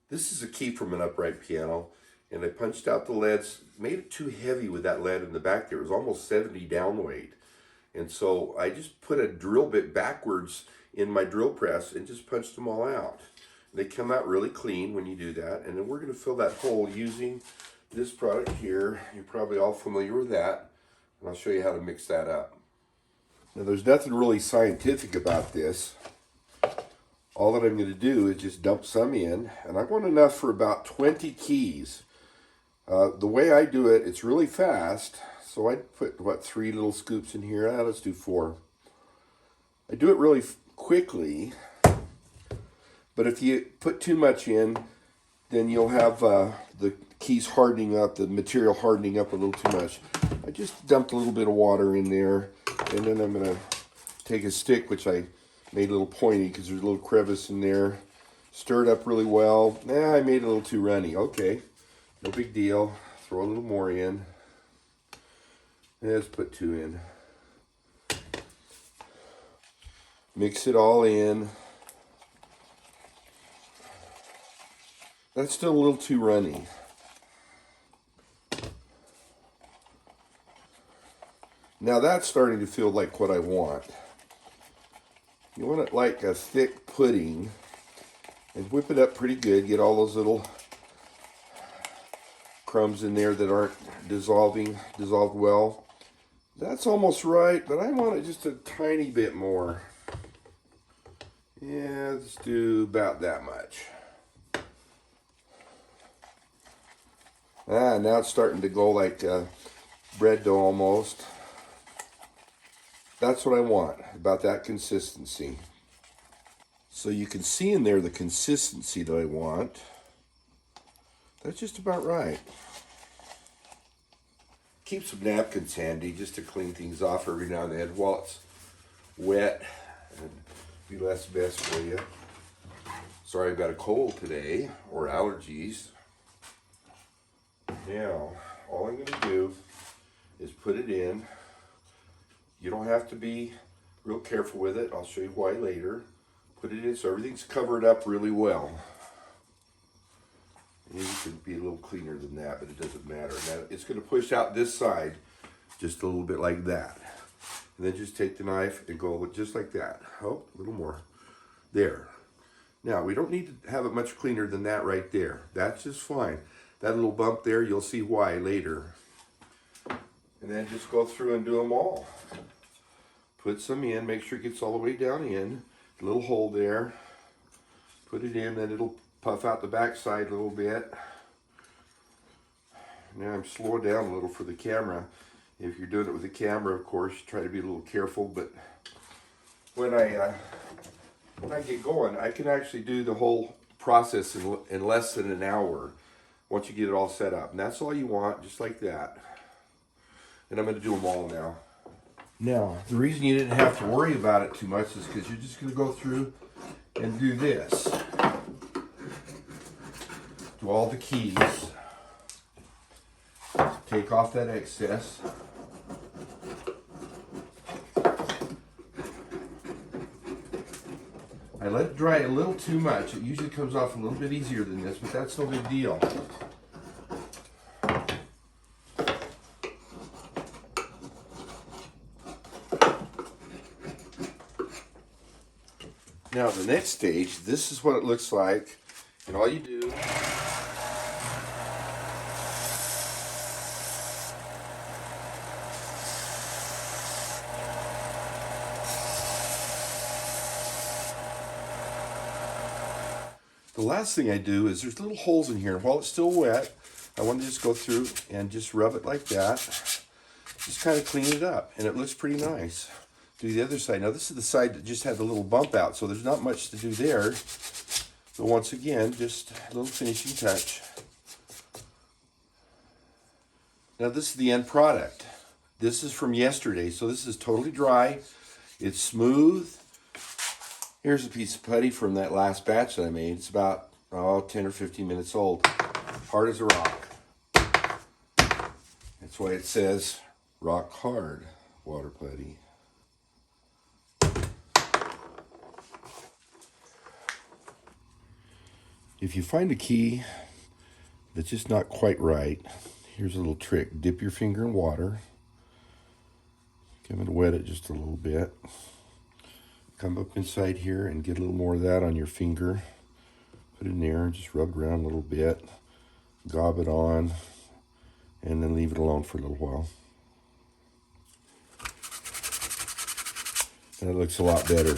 This is a key from an upright piano, and I punched out the leads, made it too heavy with that lead in the back there. It was almost 70 down weight. And so I just put a drill bit backwards in my drill press and just punched them all out. They come out really clean when you do that. And then we're going to fill that hole using this product here. You're probably all familiar with that. And I'll show you how to mix that up. Now there's nothing really scientific about this. All that I'm going to do is just dump some in, and I want enough for about 20 keys. The way I do it, it's really fast, so I'd put, 3 little scoops in here? Let's do 4. I do it really quickly, but if you put too much in, then you'll have the keys hardening up, the material hardening up a little too much. I just dumped a little bit of water in there, and then I'm going to take a stick, which I made a little pointy because there's a little crevice in there. Stir it up really well. I made it a little too runny. Okay, no big deal. Throw a little more in. Let's put 2 in. Mix it all in. That's still a little too runny. Now that's starting to feel like what I want. You want it like a thick pudding, and whip it up pretty good. Get all those little crumbs in there that aren't dissolved well. That's almost right, but I want it just a tiny bit more. Yeah, let's do about that much. Now it's starting to go like bread dough almost. That's what I want, about that consistency. So you can see in there the consistency that I want. That's just about right. Keep some napkins handy just to clean things off every now and then while it's wet and be less mess for you. Sorry I've got a cold today, or allergies. Now, all I'm going to do is put it in. You don't have to be real careful with it. I'll show you why later. Put it in so everything's covered up really well. And you can be a little cleaner than that, but it doesn't matter. Now, it's going to push out this side just a little bit like that. And then just take the knife and go just like that. Oh, a little more. There. Now, we don't need to have it much cleaner than that right there. That's just fine. That little bump there, you'll see why later. And then just go through and do them all. Put some in, make sure it gets all the way down in. A little hole there. Put it in, then it'll puff out the back side a little bit. Now I'm slowing down a little for the camera. If you're doing it with the camera, of course, try to be a little careful, but when I get going, I can actually do the whole process in less than an hour once you get it all set up. And that's all you want, just like that. And I'm going to do them all now. Now, the reason you didn't have to worry about it too much is because you're just going to go through and do this. Do all the keys. Take off that excess. I let it dry a little too much. It usually comes off a little bit easier than this, but that's no big deal. Now the next stage, this is what it looks like, and all you do the last thing I do is there's little holes in here, and while it's still wet, I want to just go through and just rub it like that. Just kind of clean it up, and it looks pretty nice. Do the other side. Now this is the side that just had the little bump out, so there's not much to do there. But once again, just a little finishing touch. Now this is the end product. This is from yesterday, so this is totally dry. It's smooth. Here's a piece of putty from that last batch that I made. It's about 10 or 15 minutes old. Hard as a rock. That's why it says rock hard water putty. if you find a key that's just not quite right, here's a little trick. Dip your finger in water. I'm going to wet it just a little bit. Come up inside here and get a little more of that on your finger. Put it in there and just rub it around a little bit. Gob it on, and then leave it alone for a little while. And it looks a lot better.